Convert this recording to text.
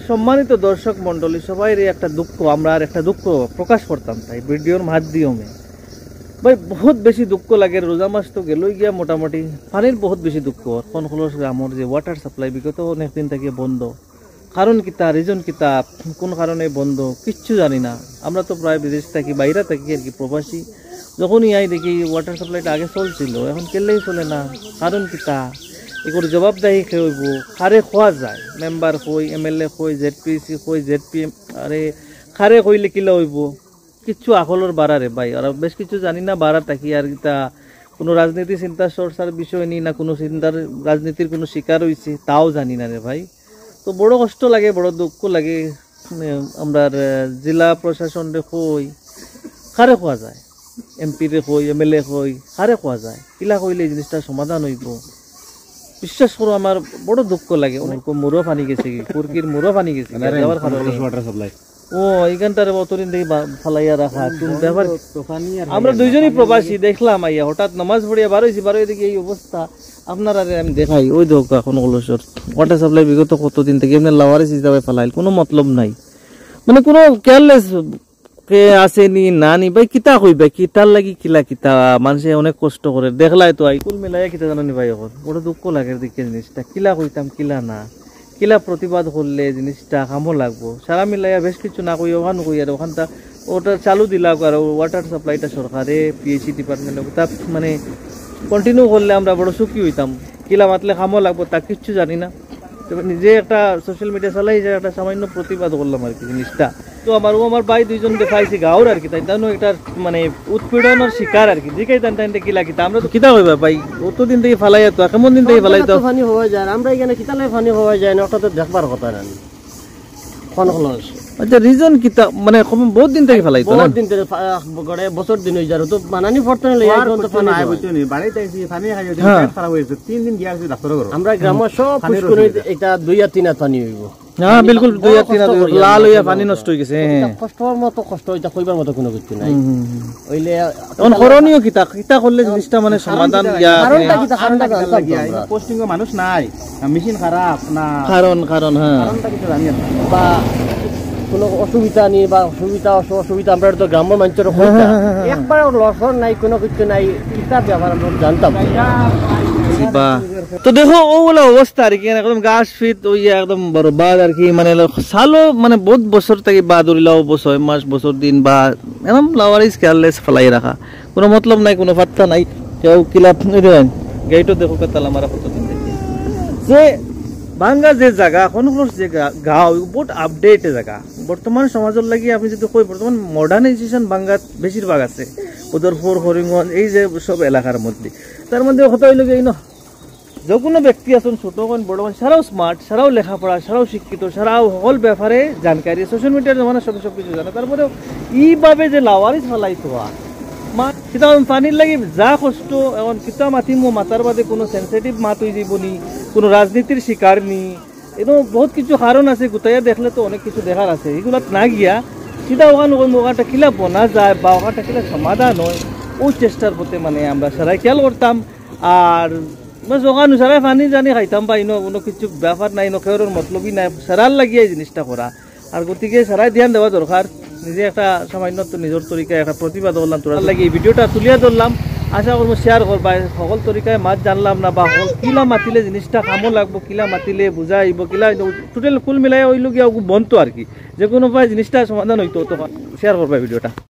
সম্মানিত দর্শক মন্ডলী সবাই একটা দুঃখ আমরা আর একটা দুঃখ প্রকাশ করতাম তাই ভিডিওর মাধ্যমে ভাই বহুত বেশি দুঃখ লাগে রোজা মাস তো গেলই গিয়া মোটামুটি পানির বহুত বেশি দুঃখ কোন খোলস গ্রামের যে ওয়াটার সাপ্লাই বিগত অনেকদিন থেকে বন্ধ কারণ কিতা রিজন কিতা কোন কারণে বন্ধ কিচ্ছু জানি না আমরা তো প্রায় বিদেশ থাকি বাইরে থাকি আর কি প্রবাসী যখনই আই দেখি ওয়াটার সাপ্লাইটা আগে চলছিল এখন কেলেই চলে না কারণ কিতা এগুলো জবাবদাহি হইব খারে খোয়া যায় মেম্বার কই এমএলএ কই জেডপিসি কই জেডপিএম আরে খারে কইলে কিলা হইব কিচ্ছু আকলর বাড়ারে ভাই আর বেশ কিছু জানি না বাড়া থাকি আর কিতা কোনো রাজনীতি চিন্তা চর্চার বিষয় নেই না কোনো চিন্তার রাজনীতির কোনো শিকার হয়েছে তাও জানি না রে ভাই তো বড় কষ্ট লাগে বড় দুঃখ লাগে আমরা জেলা প্রশাসন রে কই খারে খোয়া যায় এমপি রে কই এমএলএ কই খারে খোয়া যায় কিলা কইলে এই জিনিসটা সমাধান হইব বিশ্বাস করো আমার বড় দুঃখ লাগে অনেক মুরো পানি গেছে কুরকির মুরো পানি গেছে যাওয়ার কারণে ও এইখানটার অতদিন থেকে ফালাইয়া রাখা তুমি ব্যাপার আমরা দুইজনই প্রবাসী দেখলাম আইয়া হঠাৎ নামাজ পড়িয়া বারোই দিকে এই অবস্থা আপনারা আমি দেখাই ওই দেখো এখন কলসর ওয়াটার সাপ্লাই বিগত কতদিন থেকে এমনি লাওয়ারে হিসাবে ফালাইল কোনো মতলব নাই মানে কোনো কেয়ারলেস কে আসেনি না নি ভাই কিতা কইবা কিতার লাগি কিলা কিতা মানুষে অনেক কষ্ট করে দেখলাই তো আই কুল মিলাইয়া কিতা জানো নি ভাই এখন বড় দুঃখ লাগে দেখে জিনিসটা কিলা কইতাম কিলা না কিলা প্রতিবাদ করলে জিনিসটা কামো লাগবো সারা মিলাইয়া বেশ কিছু না কই ওখান কই আর ওখানটা ওটা চালু দিলা আর ওয়াটার সাপ্লাইটা সরকারে পিএইচই ডিপার্টমেন্ট তা মানে কন্টিনিউ করলে আমরা বড় সুখী হইতাম কিলা মাতলে কামো লাগবো তা কিচ্ছু জানি না তবে নিজে একটা সোশ্যাল মিডিয়া চালাই যে একটা সামান্য প্রতিবাদ করলাম আর কি জিনিসটা তো আমার ভাই দুইজন দেখাইছি গাঁর আর কি তাই তাই একটা মানে উৎপীড়নের শিকার আর কি জিকাই তাই কিলা কিতা আমরা তো কিতা হইবা ভাই অতদিন থেকে ফালাই তো কেমন দিন থেকে ফালাই তো পানি হওয়া যায় আমরা এখানে কিতালে পানি হওয়া যায় না ওটা তো দেখবার কথা না কোন খলস আচ্ছা রিজন কিতা মানে বহুত দিন থেকে ফালাই তো না বহুত দিন থেকে গড়ে বছর দিন হই যারো তো মানানি ফরতনে লই আইতো তো পানি আই বইতো নি বাড়িতে আইছি পানি খাই দিন পেট খারাপ হইছে 3 দিন গিয়াছি ডাক্তার ঘর আমরা গ্রাম সব পুষ্করে এটা 2 আর 3 আর পানি হইব হ্যাঁ বিলকুল 2 আর 3 লাল হইয়া পানি নষ্ট হই গেছে কষ্টর মতো কষ্ট হইতা কইবার মতো কোনো কিছু নাই হইলে কোন করণীয় কিতা করলে জিনিসটা মানে সমাধান ইয়া কারণটা জানতাম পোস্টিং এ মানুষ নাই মেশিন খারাপ না কারণ হ্যাঁ কারণটা কিছু জানি না বা কোনো অসুবিধা নেই বা অসুবিধা আমরা তো গ্রামের মানুষের একবার লসর নাই কোনো কিছু নাই কিতাব ব্যাপার আমরা জানতাম তো দেখো ওগুলো অবস্থা আর কি একদম গাছ ফিট ওই একদম বরবাদ আর কি মানে সালো মানে বহুত বছর থেকে বা ধরিলাও 6 মাস বছর দিন বা একদম লাওয়ারিস কেয়ারলেস ফেলাই রাখা কোনো মতলব নাই কোনো পাত্তা নাই কেউ কিলা গেটও দেখো তালা মারা কতদিন থেকে যে বাঙ্গা যে জায়গা কোন যে গাঁও বহুত আপডেট জায়গা বর্তমান সমাজের লাগি আপনি যদি কই বর্তমান মডার্নাইজেশন বাঙ্গাত বেশিরভাগ আছে উদরপুর হরিঙ্গঞ্জ এই যে সব এলাকার মধ্যে তার মধ্যে কথা হইল গিয়ে যে কোনো ব্যক্তি আছেন ছোট কোন বড় কোন সারাও স্মার্ট সারাও লেখাপড়া সারাও শিক্ষিত সারাও সকল ব্যাপারে জানকারি সোশ্যাল মিডিয়ার জমানা সব কিছু জানে তারপরে এইভাবে যে লাওয়ারিস ফেলাই থোয়া কিতা পানির লাগি যা কষ্ট এখন কিতা মাতিম মাতার বাদে কোনো সেন্সিটিভ মাত হয়ে যাবনি কোনো রাজনীতির শিকার নি এরকম বহুত কিছু কারণ আছে গোটাইয়া দেখলে তো অনেক কিছু দেখার আছে এগুলাত না গিয়া সিধা ওখানটা কিলা বনা যায় বা ওখানটা কিলা সমাধান হয় ওই চেষ্টার প্রতি মানে আমরা সারাই খেয়াল করতাম আর ওখানে সারাই পানি জানি খাইতাম বা কোনো কিছু ব্যাপার নাই কেউর মতলবই নাই সারার লাগিয়ে এই জিনিসটা করা আর গতিকে সারাই ধ্যান দেওয়া দরকার নিজে একটা সামান্য নিজের তরিকায় একটা প্রতিবাদ করলাম তোর লাগে এই ভিডিওটা তুলিয়া ধরলাম আশা করবো শেয়ার করবা সকল তরিকায় মাছ জানলাম না বা কিলা মাতিলে জিনিসটা কামো লাগবো কিলা মাতিলে বুঝা আইব কিলা টোটাল ফুল মিলাই ওইলো গিয়া বনতো আর কি যে কোনো জিনিসটা সমাধান হইতো তো শেয়ার করবা ভিডিওটা।